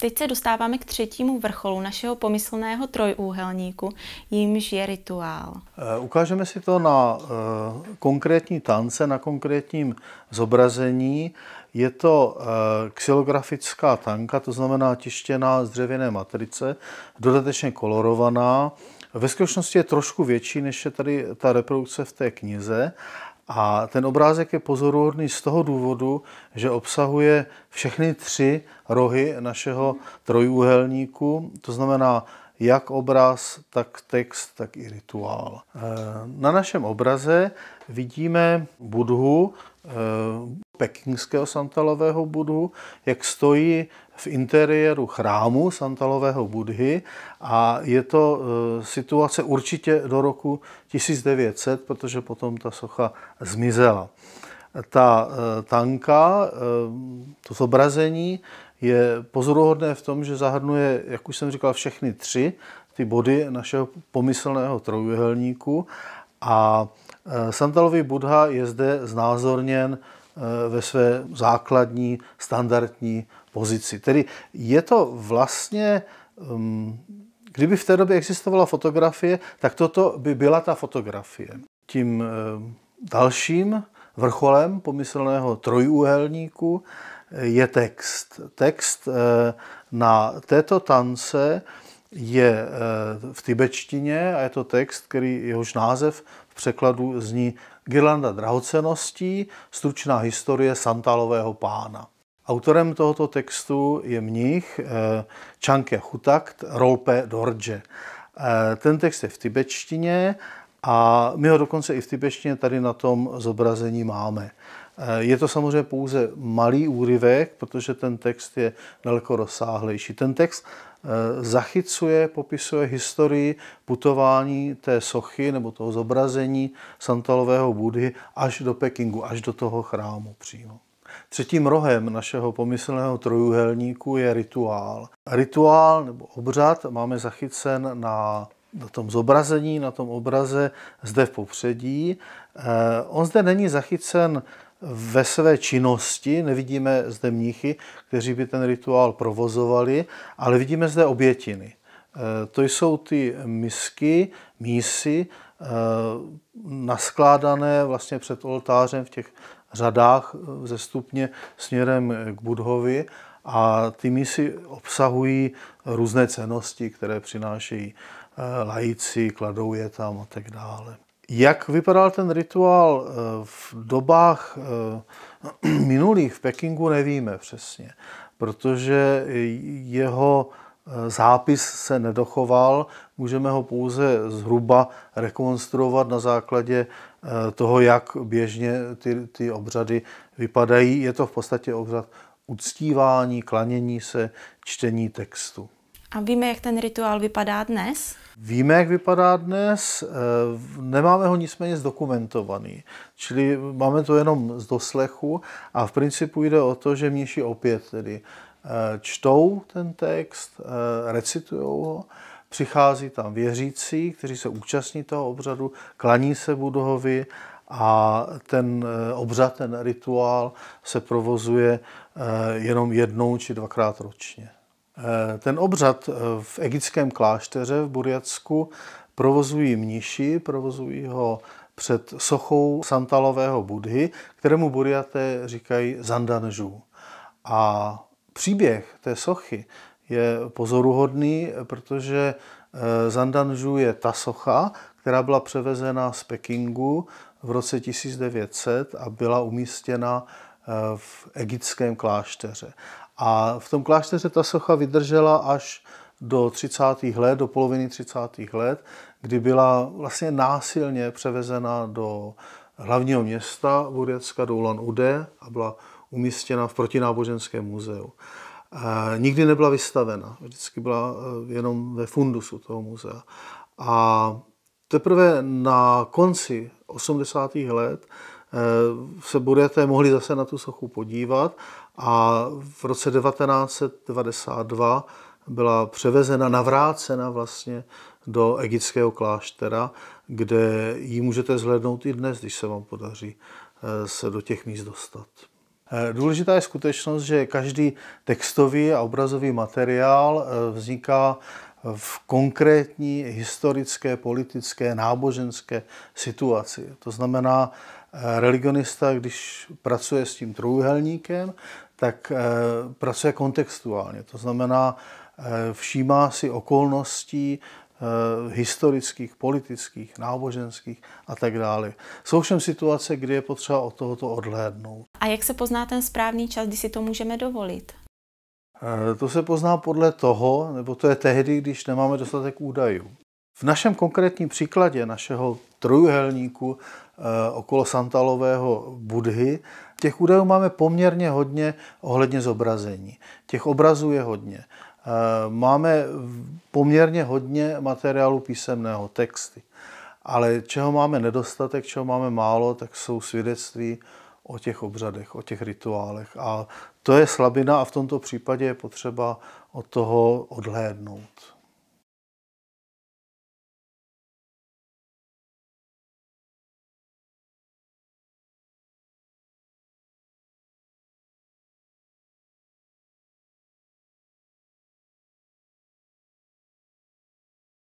Teď se dostáváme k třetímu vrcholu našeho pomyslného trojúhelníku, jímž je rituál. Ukážeme si to na konkrétní tance, na konkrétním zobrazení. Je to xylografická tanka, to znamená tištěná z dřevěné matrice, dodatečně kolorovaná. Ve skutečnosti je trošku větší, než je tady ta reprodukce v té knize. A ten obrázek je pozoruhodný z toho důvodu, že obsahuje všechny tři rohy našeho trojúhelníku, to znamená jak obraz, tak text, tak i rituál. Na našem obraze vidíme Buddhu, pekingského santalového Buddhu, jak stojí v interiéru chrámu santalového Buddhy a je to situace určitě do roku 1900, protože potom ta socha zmizela. Ta tanka, to zobrazení je pozoruhodné v tom, že zahrnuje, jak už jsem říkal, všechny tři ty body našeho pomyslného trojúhelníku a santalový Buddha je zde znázorněn ve své základní standardní pozici. Tedy je to vlastně, kdyby v té době existovala fotografie, tak toto by byla ta fotografie. Tím dalším vrcholem pomyslného trojúhelníku je text. Text na této tance je v tibetštině a je to text, jehož název v překladu zní Girlanda drahocenností, stručná historie santalového pána. Autorem tohoto textu je mnich Changke Chutak Rolpe Dorje. Ten text je v tibetštině a my ho dokonce i v tibetštině tady na tom zobrazení máme. Je to samozřejmě pouze malý úryvek, protože ten text je daleko rozsáhlejší. Ten text zachycuje, popisuje historii putování té sochy nebo toho zobrazení santalového Buddhy až do Pekingu, až do toho chrámu přímo. Třetím rohem našeho pomyslného trojúhelníku je rituál. Rituál nebo obřad máme zachycen na tom zobrazení, na tom obraze zde v popředí. On zde není zachycen ve své činnosti, nevidíme zde mnichy, kteří by ten rituál provozovali, ale vidíme zde obětiny. To jsou ty misky, mísy, naskládané vlastně před oltářem v těch řadách vzestupně směrem k Buddhovi a ty mísy obsahují různé cennosti, které přinášejí laici, kladou je tam a tak dále. Jak vypadal ten rituál v dobách minulých v Pekingu, nevíme přesně, protože jeho zápis se nedochoval, můžeme ho pouze zhruba rekonstruovat na základě toho, jak běžně ty obřady vypadají. Je to v podstatě obřad uctívání, klanění se, čtení textu. A víme, jak ten rituál vypadá dnes? Víme, jak vypadá dnes, nemáme ho nicméně zdokumentovaný, čili máme to jenom z doslechu a v principu jde o to, že mniši opět tedy čtou ten text, recitujou ho, přichází tam věřící, kteří se účastní toho obřadu, klaní se Buddhovi a ten obřad, ten rituál se provozuje jenom jednou či dvakrát ročně. Ten obřad v egyptském klášteře v Burjatsku provozují mniši, provozují ho před sochou santalového Buddhy, kterému Burjaté říkají Zandanju. A příběh té sochy je pozoruhodný, protože Zandanju je ta socha, která byla převezena z Pekingu v roce 1900 a byla umístěna v egyptském klášteře. A v tom klášteře ta socha vydržela až do 30. let, do poloviny 30. let, kdy byla vlastně násilně převezena do hlavního města Burjatska, do Ulan-Ude a byla umístěna v protináboženském muzeu. Nikdy nebyla vystavena, vždycky byla jenom ve fundusu toho muzea. A teprve na konci 80. let se Burjaté mohli zase na tu sochu podívat a v roce 1992 byla převezena, navrácena vlastně do egyptského kláštera, kde ji můžete zhlédnout i dnes, když se vám podaří se do těch míst dostat. Důležitá je skutečnost, že každý textový a obrazový materiál vzniká v konkrétní historické, politické, náboženské situaci. To znamená, religionista, když pracuje s tím trojúhelníkem, tak pracuje kontextuálně. To znamená, všímá si okolností historických, politických, náboženských a tak dále. Jsou všem situace, kdy je potřeba od tohoto odhlédnout. A jak se pozná ten správný čas, kdy si to můžeme dovolit? To se pozná podle toho, nebo to je tehdy, když nemáme dostatek údajů. V našem konkrétním příkladě našeho trojúhelníku okolo santalového Budhy těch údajů máme poměrně hodně ohledně zobrazení. Těch obrazů je hodně. Máme poměrně hodně materiálu písemného, texty. Ale čeho máme nedostatek, čeho máme málo, tak jsou svědectví o těch obřadech, o těch rituálech. A to je slabina a v tomto případě je potřeba od toho odhlédnout.